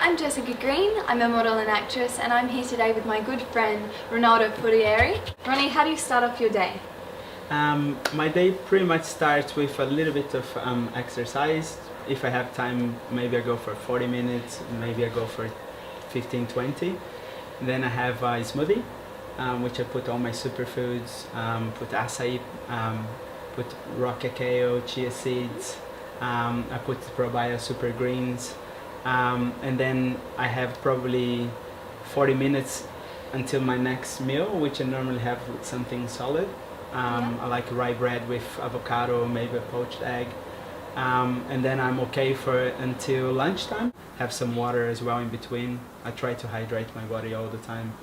I'm Jessica Green, I'm a model and actress, and I'm here today with my good friend Ronaldo Fulieri. Ronnie, how do you start off your day? My day pretty much starts with a little bit of exercise. If I have time, maybe I go for 40 minutes, maybe I go for 15-20. Then I have a smoothie, which I put all my superfoods, put acai, put raw cacao, chia seeds, I put probiotic super greens, and then I have probably 40 minutes until my next meal, which I normally have with something solid. I like rye bread with avocado, maybe a poached egg, and then I'm okay for until lunchtime. Have some water as well in between. I try to hydrate my body all the time,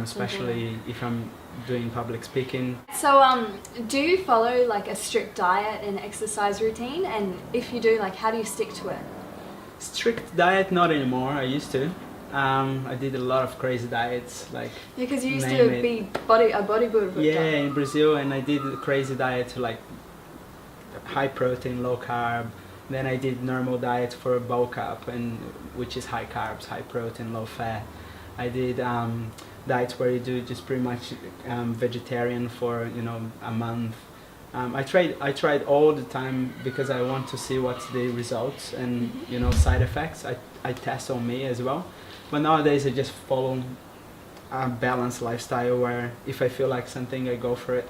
especially if I'm doing public speaking. So do you follow like a strict diet and exercise routine, and if you do, like how do you stick to it? Strict diet, not anymore. I used to. I did a lot of crazy diets, like Because you used to be a bodybuilder. Yeah, in Brazil, and I did a crazy diet like high protein, low carb. Then I did normal diet for bulk up, and which is high carbs, high protein, low fat. I did diets where you do just pretty much vegetarian for a month. I tried all the time because I want to see what's the results and side effects. I test on me as well. But nowadays I just follow a balanced lifestyle where if I feel like something, I go for it.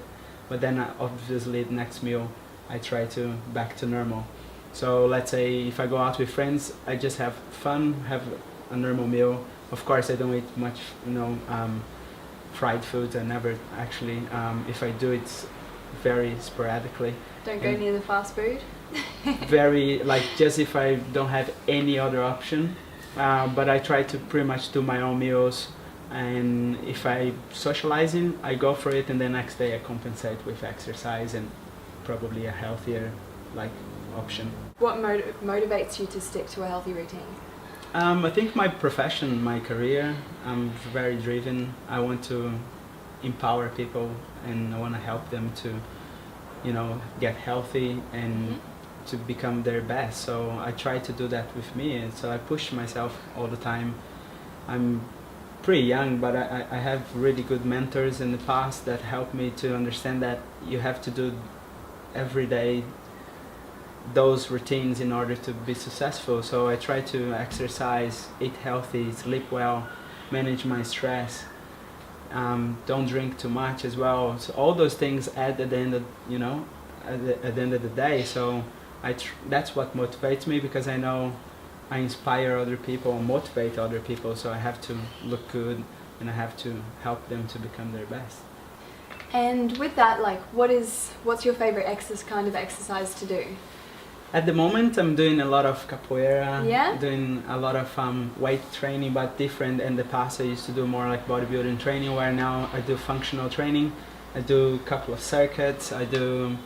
But then obviously the next meal I try to back to normal. So let's say if I go out with friends, I just have fun, have a normal meal. Of course I don't eat much fried foods. I never actually, if I do, it's very sporadically. Don't go near the fast food? Very, like, just if I don't have any other option. But I try to pretty much do my own meals, and if I socializing, I go for it, and the next day I compensate with exercise and probably a healthier option. What motivates you to stick to a healthy routine? I think my profession, my career, I'm very driven. I want to empower people and I want to help them to get healthy and to become their best. So I try to do that with me, and so I push myself all the time. I'm pretty young, but I have really good mentors in the past that helped me to understand that you have to do every day those routines in order to be successful. So I try to exercise, eat healthy, sleep well, manage my stress, don't drink too much as well. So all those things add at the end of at the end of the day. So that's what motivates me, because I know I inspire other people and motivate other people. So I have to look good and I have to help them to become their best. And with that, what's your favorite kind of exercise to do? At the moment, I'm doing a lot of capoeira, Yeah? doing a lot of weight training, but different. In the past, I used to do more like bodybuilding training, where now I do functional training. I do a couple of circuits. I do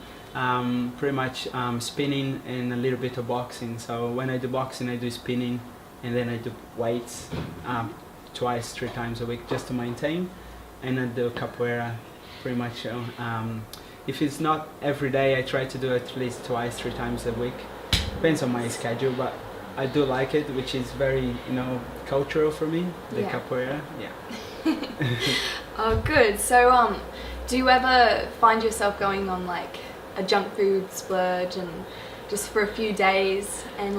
pretty much spinning and a little bit of boxing. So when I do boxing, I do spinning, and then I do weights 2-3 times a week just to maintain. And I do capoeira pretty much. If it's not every day, I try to do at least 2-3 times a week. Depends on my schedule, but I do like it, which is very, cultural for me, the capoeira. Yeah. Oh, good. So, do you ever find yourself going on a junk food splurge and just for a few days and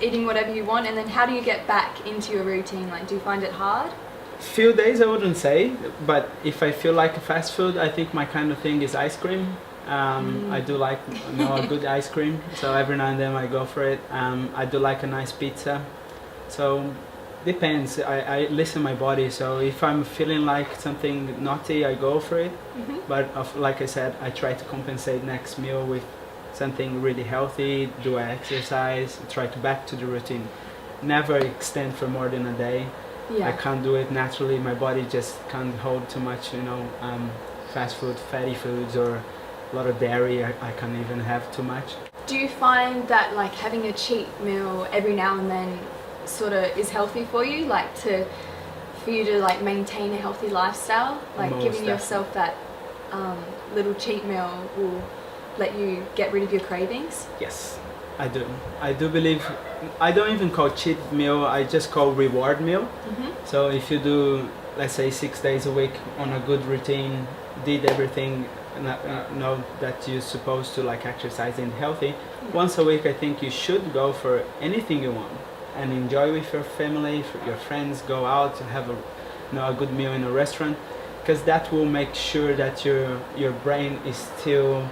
eating whatever you want, and then how do you get back into your routine? Do you find it hard? Few days I wouldn't say, but if I feel like fast food, I think my kind of thing is ice cream. I do like a good ice cream, so every now and then I go for it. I do like a nice pizza, so depends. I listen my body, so if I'm feeling like something naughty, I go for it. But like I said, I try to compensate next meal with something really healthy, do exercise, try to back to the routine. Never extend for more than a day. Yeah. I can't do it naturally. My body just can't hold too much, fast food, fatty foods, or a lot of dairy. I can't even have too much. Do you find that having a cheat meal every now and then sort of is healthy for you, for you to maintain a healthy lifestyle? Giving yourself that little cheat meal will let you get rid of your cravings? Yes, I do. I do believe. I don't even call cheat meal. I just call reward meal. So if you do, let's say, 6 days a week on a good routine, did everything, know that you're supposed to, like exercise and healthy. Once a week, I think you should go for anything you want and enjoy with your family, for your friends. Go out and have a good meal in a restaurant, because that will make sure that your brain is still.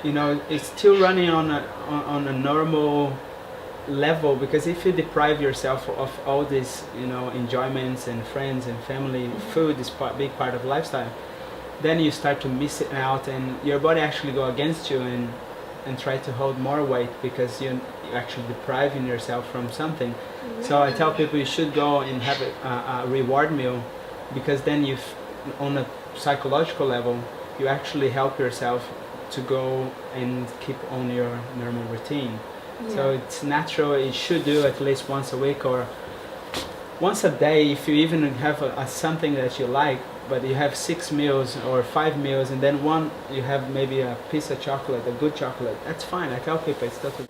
It's still running on a normal level, because if you deprive yourself of all these enjoyments and friends and family, food is big part of lifestyle, then you start to miss it out, and your body actually go against you and try to hold more weight, because you're actually depriving yourself from something. So I tell people you should go and have a reward meal, because then on a psychological level you actually help yourself to go and keep on your normal routine. So it's natural. You should do at least once a week or once a day. If you even have something that you like, but you have 6 meals or 5 meals, and then one you have maybe a piece of chocolate, a good chocolate, that's fine. I tell people it's totally.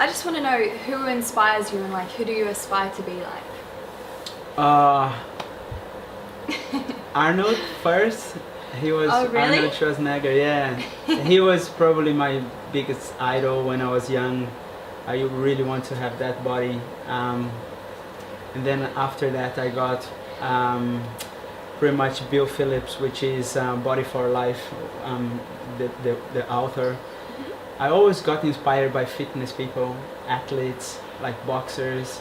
I just want to know who inspires you, and like who do you aspire to be like? Arnold first. He was really? Arnold Schwarzenegger, yeah. He was probably my biggest idol when I was young. I really want to have that body. And then after that I got pretty much Bill Phillips, which is Body for Life, the author. I always got inspired by fitness people, athletes, like boxers,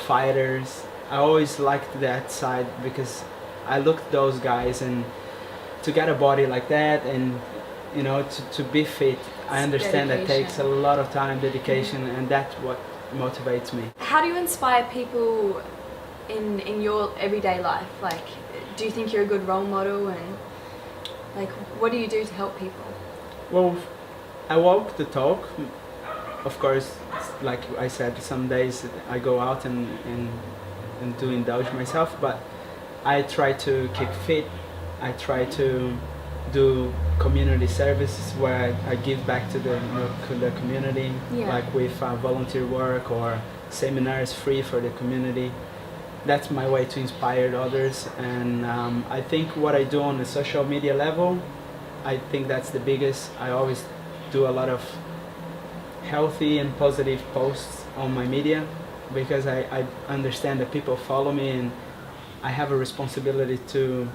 fighters. I always liked that side, because I looked at those guys, and to get a body like that, and to be fit, I understand that takes a lot of time, dedication, and that's what motivates me. How do you inspire people in your everyday life? Like, do you think you're a good role model, and like what do you do to help people? Well, I walk the talk. Of course, like I said, some days I go out and do indulge myself, but I try to keep fit. I try to do community services where I give back to the community, like with volunteer work or seminars free for the community. That's my way to inspire others. And I think what I do on the social media level, I think that's the biggest. I always do a lot of healthy and positive posts on my media, because I understand that people follow me, and I have a responsibility to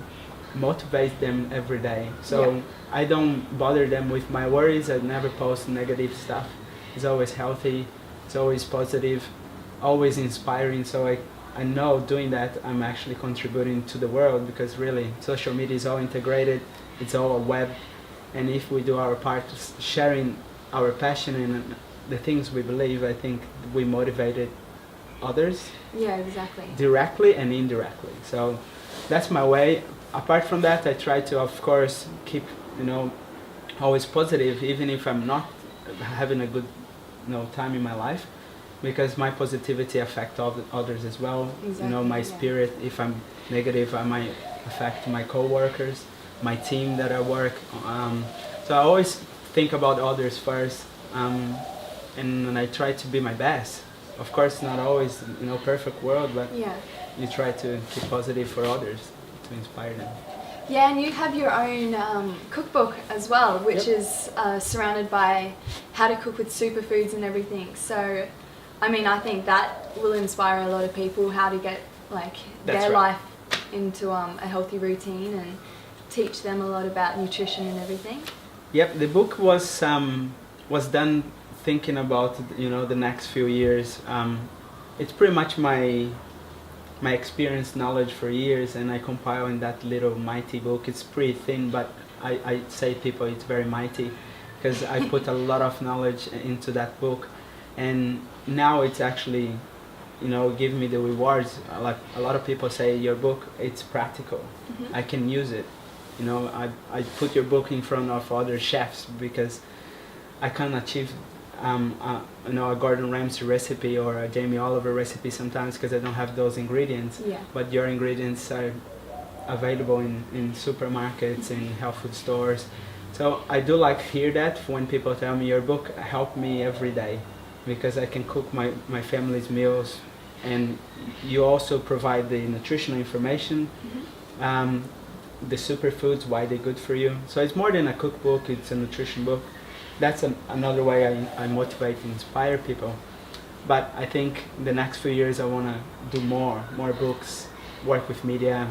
motivate them every day. So I don't bother them with my worries. I never post negative stuff. It's always healthy, it's always positive, always inspiring. So I know doing that I'm actually contributing to the world, because really social media is all integrated, it's all a web, and if we do our part sharing our passion and the things we believe, I think we motivated others. Yeah, exactly. Directly and indirectly. So that's my way. Apart from that, I try to, of course, keep always positive, even if I'm not having a good time in my life, because my positivity affects others as well. Exactly, my spirit, if I'm negative, I might affect my co-workers, my team that I work. So I always think about others first, and I try to be my best. Of course, not always perfect world, but you try to keep positive for others, to inspire them. Yeah, and you have your own cookbook as well, which is surrounded by how to cook with superfoods and everything. So, I mean, I think that will inspire a lot of people, how to get their life into a healthy routine, and teach them a lot about nutrition and everything. Yep, the book was done thinking about the next few years. It's pretty much my experience, knowledge for years, and I compile in that little mighty book. It's pretty thin, but I say people it's very mighty, because I put a lot of knowledge into that book, and now it's actually give me the rewards. Like a lot of people say, your book, it's practical. I can use it. I put your book in front of other chefs, because I can't achieve a Gordon Ramsay recipe or a Jamie Oliver recipe sometimes, because I don't have those ingredients. But your ingredients are available in supermarkets, in health food stores, So I do like hear that when people tell me your book helped me every day, because I can cook my family's meals, and you also provide the nutritional information, the superfoods, why they're good for you. So it's more than a cookbook, it's a nutrition book. That's another way I motivate and inspire people. But I think the next few years I want to do more books, work with media,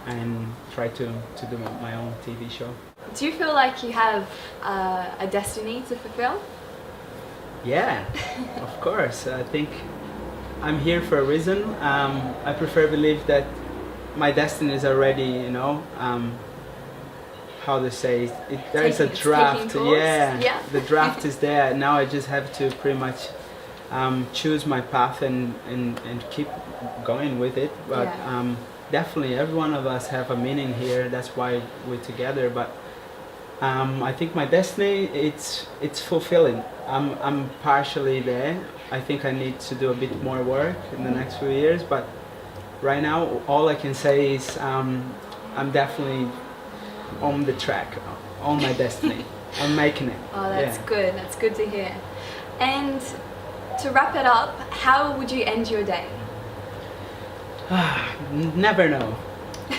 and try to do my own TV show. Do you feel like you have a destiny to fulfill? Yeah, of course. I think I'm here for a reason. I prefer believe that my destiny is already, how to say, there's a draft. Yeah, the draft is there. Now I just have to pretty much choose my path and keep going with it. But definitely, every one of us have a meaning here. That's why we're together. But I think my destiny, it's fulfilling. I'm partially there. I think I need to do a bit more work in the next few years. But right now, all I can say is I'm definitely on the track, on my destiny. I'm making it. Oh, that's good. That's good to hear. And to wrap it up, how would you end your day? Never know.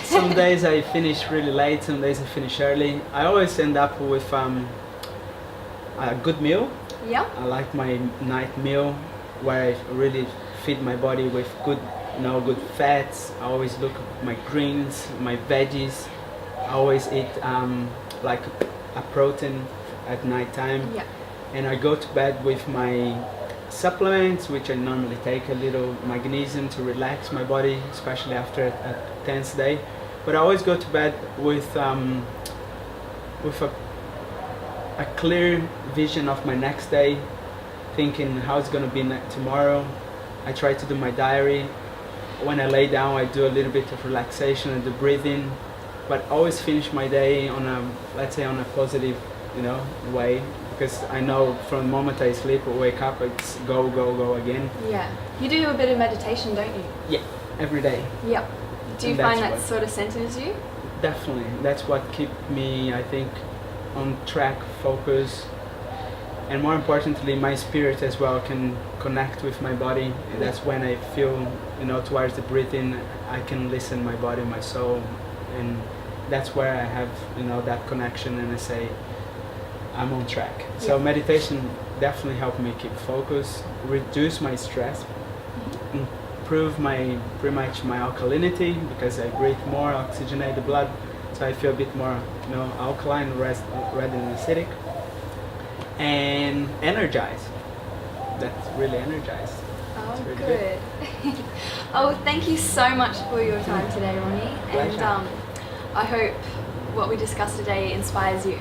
Some days I finish really late, some days I finish early. I always end up with a good meal. Yeah. I like my night meal where I really feed my body with good fats. I always look at my greens, my veggies. I always eat like a protein at night time. Yeah. And I go to bed with my supplements, which I normally take a little magnesium to relax my body, especially after a tense day. But I always go to bed with a clear vision of my next day, thinking how it's going to be tomorrow. I try to do my diary. When I lay down, I do a little bit of relaxation and the breathing, but always finish my day on a positive, way, because I know from the moment I sleep or wake up, it's go again. Yeah. You do a bit of meditation, don't you? Yeah, every day. Yep. Do you find that sort of centers you? Definitely. That's what keeps me, I think, on track, focus, and more importantly, my spirit as well can connect with my body. That's when I feel, towards the breathing, I can listen to my body, my soul, and that's where I have, that connection, and I say, I'm on track. So meditation definitely helped me keep focus, reduce my stress, improve pretty much my alkalinity, because I breathe more, oxygenate the blood, so I feel a bit more alkaline rather than acidic, and energized. That's really energized. Oh, really good. Oh, thank you so much for your time today, Ronnie. Pleasure. And I hope what we discussed today inspires you.